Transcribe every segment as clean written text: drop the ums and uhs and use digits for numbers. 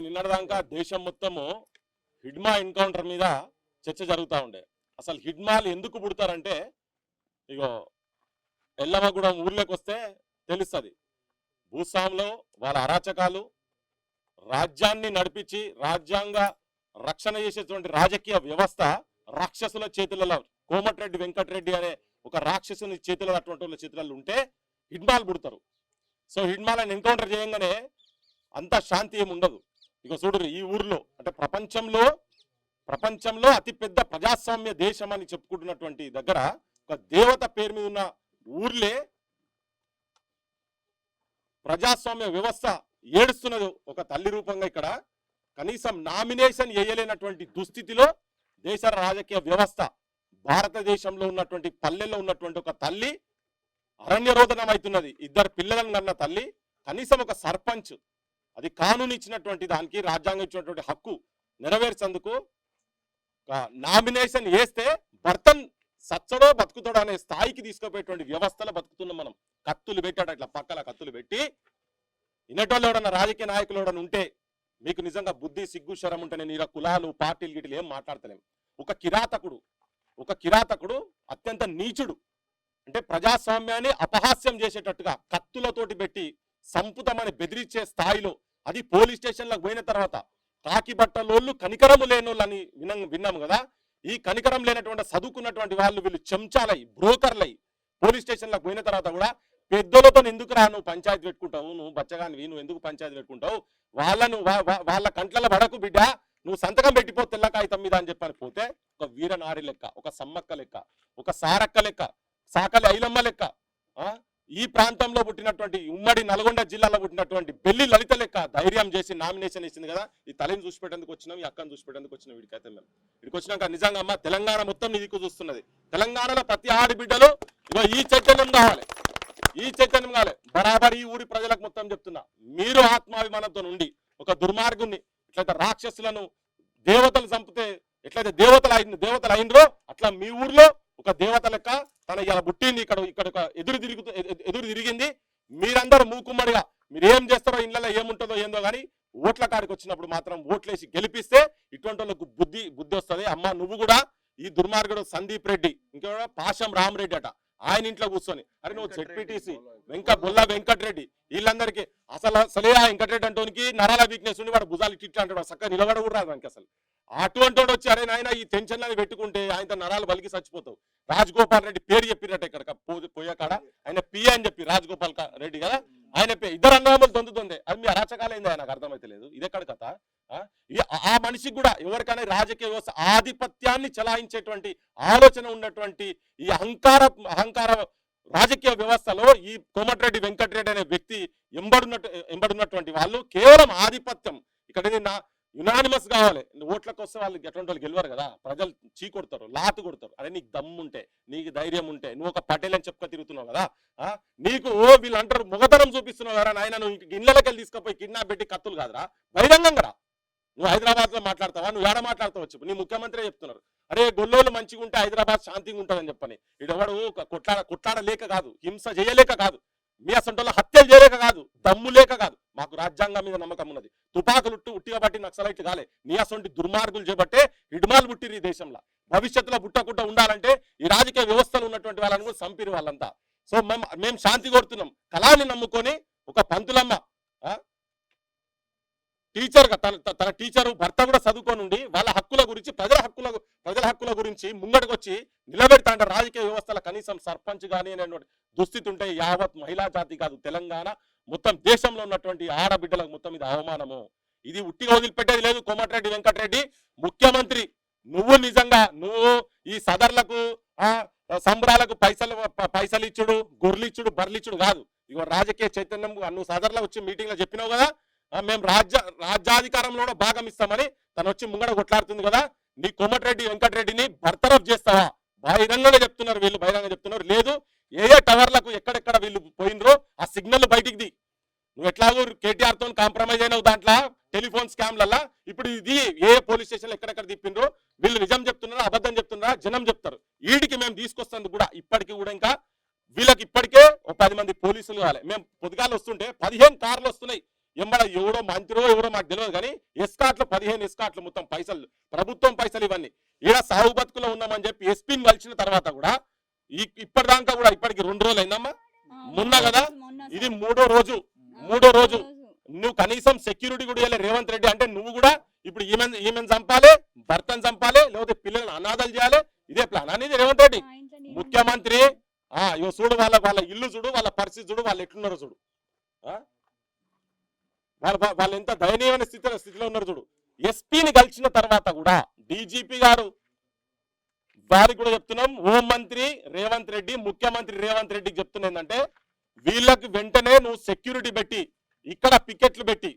నిన్నటిదాకా దేశం మొత్తము హిడ్మా ఎన్కౌంటర్ మీద చర్చ జరుగుతూ ఉండే. అసలు హిడ్మాలు ఎందుకు పుడతారంటే ఇగో ఎల్లమ్మగూడెం ఊర్లోకి వస్తే తెలుస్తుంది. భూస్వాములు వాళ్ళ అరాచకాలు, రాజ్యాన్ని నడిపించి రాజ్యాంగ రక్షణ చేసేటువంటి రాజకీయ వ్యవస్థ రాక్షసుల చేతులలో, కోమటిరెడ్డి వెంకటరెడ్డి అనే ఒక రాక్షసుని చేతుల్లో అటువంటి వాళ్ళ చేతులలో ఉంటే హిడ్మాలు పుడతారు. సో హిడ్మాలను ఎన్కౌంటర్ చేయంగానే అంత శాంతి ఏమి ఉండదు. ఇక చూడరు ఈ ఊర్లో అంటే ప్రపంచంలో అతిపెద్ద ప్రజాస్వామ్య దేశం అని చెప్పుకుంటున్నటువంటి దగ్గర ఒక దేవత పేరు మీద ఉన్న ఊర్లే ప్రజాస్వామ్య వ్యవస్థ ఏడుస్తున్నది ఒక తల్లి రూపంగా. ఇక్కడ కనీసం నామినేషన్ వేయలేనటువంటి దుస్థితిలో దేశ రాజకీయ వ్యవస్థ, భారతదేశంలో ఉన్నటువంటి పల్లెల్లో ఉన్నటువంటి ఒక తల్లి అరణ్య రోదనం అవుతున్నది. 2 పిల్లలను కన్న తల్లి కనీసం ఒక సర్పంచ్, అది కానూను ఇచ్చినటువంటి దానికి, రాజ్యాంగం ఇచ్చినటువంటి హక్కు నెరవేర్చేందుకు నామినేషన్ వేస్తే భర్తను సచ్చడో బతుకుతాడో అనే స్థాయికి తీసుకుపోయేటువంటి వ్యవస్థలో బతుకుతున్నాం మనం. కత్తులు పెట్టాడు, అట్లా పక్కల కత్తులు పెట్టి ఇన్నటోళ్ళు ఎవడన్నా రాజకీయ నాయకులు ఎవడన్నా ఉంటే మీకు నిజంగా బుద్ధి సిగ్గు శరం ఉంటే నేను ఇలా కులాలు పార్టీలు గిట్లు ఏం మాట్లాడతలేము. ఒక కిరాతకుడు అత్యంత నీచుడు, అంటే ప్రజాస్వామ్యాన్ని అపహాస్యం చేసేటట్టుగా కత్తులతోటి పెట్టి సంపుతమని బెదిరించే స్థాయిలో, అది పోలీస్ స్టేషన్లకు పోయిన తర్వాత కాకి బట్టలోళ్ళు కనికరము లేనోళ్ళని విన్నాము కదా. ఈ కనికరం లేనటువంటి చదువుకున్నటువంటి వాళ్ళు వీళ్ళు చెంచాలై బ్రోకర్లై పోలీస్ స్టేషన్లకు పోయిన తర్వాత కూడా పెద్దలతో ఎందుకు రా నువ్వు పంచాయతీ పెట్టుకుంటావు, నువ్వు బచ్చగానివి, నువ్వు ఎందుకు పంచాయతీ పెట్టుకుంటావు, వాళ్ళ కంట్ల పడకు బిడ్డ, నువ్వు సంతకం పెట్టిపో తెల్ల కాగితం మీద అని చెప్పని పోతే ఒక వీరనారి లెక్క, ఒక సమ్మక్క లెక్క, ఒక సారక్క లెక్క, సాకలి ఐలమ్మ లెక్క, ఈ ప్రాంతంలో పుట్టినటువంటి ఉమ్మడి నల్గొండ జిల్లాలో పుట్టినటువంటి బెల్లి లలిత లెక్క ధైర్యం చేసి నామినేషన్ ఇచ్చింది కదా. ఈ తల్లిని చూసి పెట్టేందుకు వచ్చినాం, ఈ అక్కను చూసి పెట్టేందుకు వచ్చినాం. వీడికైతే మేము ఇక్కడికి వచ్చినాక నిజంగా అమ్మ తెలంగాణ మొత్తం నీకు చూస్తున్నది. తెలంగాణలో ప్రతి ఆడబిడ్డలు ఇగో ఈ చైతన్యం కావాలి, ఈ చైతన్యం కావాలి. బరాబర్ ఈ ఊరి ప్రజలకు మొత్తం చెప్తున్నా, మీరు ఆత్మాభిమానంతో ఉండి ఒక దుర్మార్గుని ఇట్లయితే రాక్షసులను దేవతలు చంపితే ఎట్లయితే దేవతలు అయినరో అట్లా మీ ఊర్లో ఒక దేవత లెక్క తన ఇలా పుట్టింది, ఇక్కడ ఎదురు తిరిగింది. మీరందరూ మూకుమ్మడిగా మీరు ఏం చేస్తారో ఇళ్ళలో ఏముంటుందో ఏందో కానీ ఓట్ల కాడికి వచ్చినప్పుడు మాత్రం ఓట్లేసి గెలిపిస్తే ఇటువంటి వాళ్ళకు బుద్ధి వస్తుంది. అమ్మ నువ్వు కూడా ఈ దుర్మార్గుడు సందీప్ రెడ్డి, ఇంకా పాశం రామరెడ్డి అట, ఆయన ఇంట్లో కూర్చొని అరే నువ్వు జెడ్పీటీసీ బొల్లా వెంకటరెడ్డి వీళ్ళందరికీ అసలే ఆ వెంకటరెడ్డి అంటోనికి నరాల వీక్నెస్ ఉండి వాడు భుజాలు ఇట్లా అంటాడు, చక్కగా నిలబడ కూడా రాదు మనకి. అసలు అటువంటి వాడు వచ్చి అరే నాయన ఈ టెన్షన్లని పెట్టుకుంటే ఆయనతో నరాలు బలికి చచ్చిపోతావు. రాజగోపాల్ రెడ్డి పేరు చెప్పినట్టు ఇక్కడ పోయే కాడ ఆయన పిఏ అని చెప్పి రాజగోపాల్ రెడ్డి కదా, ఆయన ఇద్దరు అన్నదమ్ములు దొందుతుంది. అది మీ అరాచకాలైంది, నాకు అర్థమైతే లేదు. ఇదెక్కడ కథ? ఆ మనిషికి కూడా ఎవరికైనా రాజకీయ వ్యవస్థ ఆధిపత్యాన్ని చలాయించేటువంటి ఆలోచన ఉన్నటువంటి ఈ అహంకార రాజకీయ వ్యవస్థలో ఈ కోమటిరెడ్డి వెంకటరెడ్డి అనే వ్యక్తి ఎంబడున్నటువంటి వాళ్ళు కేవలం ఆధిపత్యం. ఇక్కడ యునానిమస్ కావాలి, ఓట్లకు వస్తే వాళ్ళు ఎటువంటి వాళ్ళు గెలవరు కదా, ప్రజలు చీకొడతారు, లాతు కొడతారు. అరే నీకు దమ్ముంటే, నీకు ధైర్యం ఉంటే, నువ్వు ఒక పటేల్ అని చెప్పుక తిరుగుతున్నావు కదా, నీకు వీళ్ళు అంటారు మొగతనం చూపిస్తున్నావు కదా నాయన, నువ్వు ఇళ్ళకి వెళ్ళి తీసుకుపోయి కిడ్నాప్ పెట్టి కత్తులు కాదురా, బహిరంగంగా రా. నువ్వు హైదరాబాద్ లో మాట్లాడతావా, నువ్వు ఏడ మాట్లాడతావు చెప్పు. నీ ముఖ్యమంత్రి చెప్తున్నారు అరే గొల్లోళ్ళు మంచిగా ఉంటే హైదరాబాద్ శాంతిగా ఉంటుందని చెప్పని. ఇడెవడు కొట్లాడలేక కాదు, హింస చేయలేక కాదు, మీ అసంటోళ్ళ హత్యలు చేయలేక కాదు, దమ్ము లేక కాదు, మాకు రాజ్యాంగం మీద నమ్మకం ఉన్నది. తుపాకులు ఉట్టిగా బట్టి నక్సలైట్లు కాలే, నీ అసంటి దుర్మార్గులు చేపట్టే హిడ్మాలు పుట్టిరు ఈ దేశంలో. భవిష్యత్తులో పుట్టకుండా ఉండాలంటే ఈ రాజకీయ వ్యవస్థలు ఉన్నటువంటి వాళ్ళని కూడా చంపిరు వాళ్ళంతా. సో మేము శాంతి కోరుతున్నాం. కళాన్ని నమ్ముకొని ఒక పంతులమ్మ టీచర్గా తన టీచరు భర్త కూడా చదువుకొని ఉండి వాళ్ళ హక్కుల గురించి ప్రజల హక్కుల గురించి ముంగడికి వచ్చి నిలబెడతా అంటే రాజకీయ వ్యవస్థల కనీసం సర్పంచ్ కానీ అనేటువంటి దుస్థితి ఉంటే యావత్ మహిళా జాతి కాదు తెలంగాణ మొత్తం దేశంలో ఉన్నటువంటి ఆడబిడ్డలకు మొత్తం ఇది అవమానము. ఇది ఉట్టిగా వదిలిపెట్టేది లేదు. కోమటిరెడ్డి వెంకటరెడ్డి ముఖ్యమంత్రి, నువ్వు ఈ సదర్లకు సంబరాలకు పైసలు ఇచ్చుడు, గొర్రెలిచ్చుడు, బర్లిచ్చుడు కాదు. ఇగో రాజకీయ చైతన్యం నువ్వు సదర్లో వచ్చి మీటింగ్ లో చెప్పినావు కదా, మేము రాజ్యాధికారంలో కూడా భాగం ఇస్తామని తను వచ్చి ముంగడ కొట్లాడుతుంది కదా. నీ కోమటిరెడ్డి వెంకటరెడ్డిని బర్తరఫ్ చేస్తావా? బహిరంగంగా చెప్తున్నారు వీళ్ళు, బహిరంగంగా చెప్తున్నారు. లేదు ఏ టవర్లకు ఎక్కడెక్కడ వీళ్ళు పోయినరో ఆ సిగ్నల్ బయటికి నువ్వు ఎట్లాగో కేటీఆర్ తో కాంప్రమైజ్ అయినావు దాంట్లో టెలిఫోన్ స్కామ్లల్లా. ఇప్పుడు ఇది ఏ పోలీస్ స్టేషన్ ఎక్కడెక్కడ తిప్పిండ్రో వీళ్ళు నిజం చెప్తున్నారా అబద్ధం చెప్తున్నారా జనం చెప్తారు. వీడికి మేము తీసుకొస్తుంది కూడా ఇప్పటికి కూడా ఇంకా వీళ్ళకి ఇప్పటికే 10 మంది పోలీసులు కావాలి. మేము పొద్దుగాలు వస్తుంటే 15 కార్లు వస్తున్నాయి. ఎమ్మడ ఎవడో మంత్రో ఎవరో మాకు తెలియదు కానీ ఎస్కాట్లు 15 ఎస్కాట్లు మొత్తం పైసలు ప్రభుత్వం పైసలు ఇవన్నీ ఈడ సాగు బతుకులో ఉన్నామని చెప్పి ఎస్పీని కలిసిన తర్వాత కూడా ఇప్పటిదాకా కూడా ఇప్పటికి 2 రోజులు అయిందమ్మా మొన్న కదా ఇది మూడో రోజు నువ్వు కనీసం సెక్యూరిటీ కూడా ఇవ్వలే రేవంత్ రెడ్డి అంటే నువ్వు కూడా ఇప్పుడు ఈమెను చంపాలి భర్తను చంపాలి లేకపోతే పిల్లలను అనాథాలు చేయాలి ఇదే ప్లాన్ అనేది రేవంత్ రెడ్డి ముఖ్యమంత్రి ఇగో చూడు వాళ్ళ ఇల్లు చూడు వాళ్ళ పరిస్థితి చూడు వాళ్ళు ఎట్లున్నారో చూడు వాళ్ళు ఎంత దయనీయమైన స్థితిలో ఉన్నారు చూడు ఎస్పీని కలిసిన తర్వాత కూడా డీజీపీ గారు వారికి కూడా చెప్తున్నాం హోంమంత్రి రేవంత్ రెడ్డి ముఖ్యమంత్రి రేవంత్ రెడ్డికి చెప్తున్నా ఏంటంటే వీళ్ళకి వెంటనే నువ్వు సెక్యూరిటీ పెట్టి ఇక్కడ పికెట్లు పెట్టి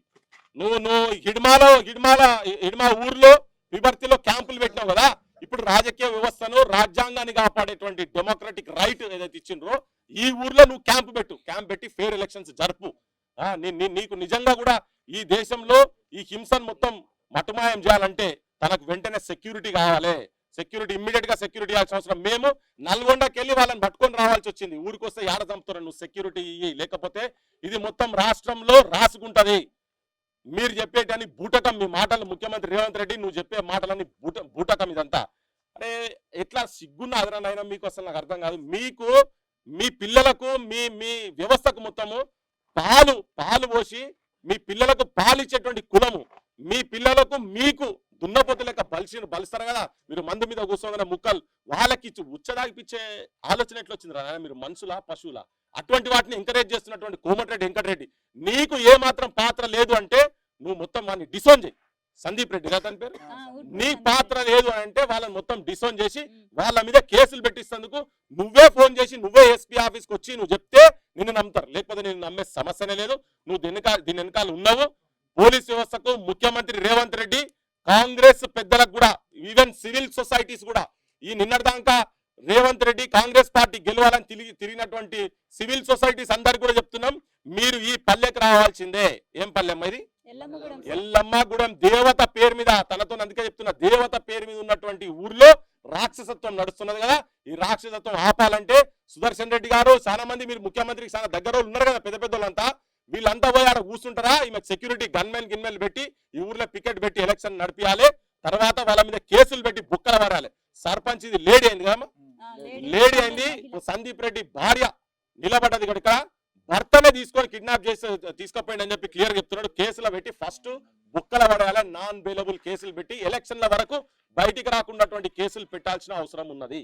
నువ్వు హిడ్మా ఊర్లో విభర్తిలో క్యాంపులు పెట్టినావు కదా ఇప్పుడు రాజకీయ వ్యవస్థను రాజ్యాంగాన్ని కాపాడేటువంటి డెమోక్రటిక్ రైట్ ఏదైతే ఇచ్చిండ్రో ఈ ఊర్లో నువ్వు క్యాంప్ పెట్టి ఫెయిర్ ఎలక్షన్స్ జరుపు నీకు నిజంగా కూడా ఈ దేశంలో ఈ హింసను మొత్తం మటుమాయం చేయాలంటే తనకు వెంటనే సెక్యూరిటీ కావాలి సెక్యూరిటీ ఇమ్మీడియట్ గా సెక్యూరిటీ ఇవ్వాల్సిన అవసరం మేము నల్గొండకి వెళ్ళి వాళ్ళని పట్టుకొని రావాల్సి వచ్చింది ఊరికొస్తే ఏడ చంపుతారు నువ్వు సెక్యూరిటీ ఇయ్యి లేకపోతే ఇది మొత్తం రాష్ట్రంలో రాసుకుంటది మీరు చెప్పేటని బూటకం మీ మాటలు ముఖ్యమంత్రి రేవంత్ రెడ్డి నువ్వు చెప్పే మాటలన్నీ బూటకం ఇదంతా అరే ఎట్లా సిగ్గున్న ఆదరణ మీకు అసలు నాకు అర్థం కాదు మీకు మీ పిల్లలకు మీ వ్యవస్థకు మొత్తము పాలు పోసి మీ పిల్లలకు పాలు ఇచ్చేటువంటి కులము మీ పిల్లలకు మీకు దున్నపోతు లెక్క బలిస్తారు కదా మీరు మందు మీద కూర్చోగానే ముక్కలు వాళ్ళకి ఉచ్చదాగిపించే ఆలోచన ఎట్లా వచ్చింది రా మీరు మనుషులా పశువులా అటువంటి వాటిని ఎంకరేజ్ చేస్తున్నటువంటి కోమటిరెడ్డి వెంకటరెడ్డి నీకు ఏ మాత్రం పాత్ర లేదు అంటే నువ్వు మొత్తం వాడిని డిసోన్ చేయి సందీప్ రెడ్డి కదా తన పేరు నీ పాత్ర లేదు అంటే వాళ్ళని మొత్తం డిసోన్ చేసి వాళ్ళ మీద కేసులు పెట్టిస్తేందుకు నువ్వే ఫోన్ చేసి నువ్వే ఎస్పీ ఆఫీస్కి వచ్చి నువ్వు చెప్తే నిన్ను నమ్ముతారు లేకపోతే నేను నమ్మే సమస్యనే లేదు నువ్వు దీని వెనకాల ఉన్నావు పోలీస్ వ్యవస్థకు ముఖ్యమంత్రి రేవంత్ రెడ్డి కాంగ్రెస్ పెద్దలకు కూడా ఈవెన్ సివిల్ సొసైటీస్ కూడా ఈ నిన్నటిదాకా రేవంత్ రెడ్డి కాంగ్రెస్ పార్టీ గెలవాలని తిరిగినటువంటి సివిల్ సొసైటీస్ అందరికి కూడా చెప్తున్నాం మీరు ఈ పల్లెకి రావాల్సిందే ఏం పల్లెమ్మ ఇది ఎల్లమ్మగూడెం దేవత పేరు మీద తనతో అందుకే చెప్తున్నా దేవత పేరు మీద ఉన్నటువంటి ఊర్లో రాక్షసత్వం నడుస్తున్నది కదా ఈ రాక్షసత్వం ఆపాలంటే సుదర్శన్ రెడ్డి గారు చాలా మంది మీరు ముఖ్యమంత్రికి చాలా దగ్గర ఉన్నారు కదా పెద్ద పెద్దోళ్ళంతా వీళ్ళంతా పోయి ఆడ కూర్చుంటారా ఈమె సెక్యూరిటీ గన్మెన్ పెట్టి ఈ ఊర్లో పికెట్ పెట్టి ఎలక్షన్ నడిపియాలి తర్వాత వాళ్ళ మీద కేసులు పెట్టి బుక్కలు పడాలి సర్పంచ్ ఇది లేడీ అయింది కదా లేడీ అయింది సందీప్ రెడ్డి భార్య నిలబడ్డది కనుక భర్తనే తీసుకొని కిడ్నాప్ చేసి తీసుకుపోయింది అని చెప్పి క్లియర్ చెప్తున్నాడు కేసులు పెట్టి ఫస్ట్ బుక్కల పడాలి నాన్ బెయిలబుల్ కేసులు పెట్టి ఎలక్షన్ల వరకు బయటికి రాకుండా కేసులు పెట్టాల్సిన అవసరం ఉన్నది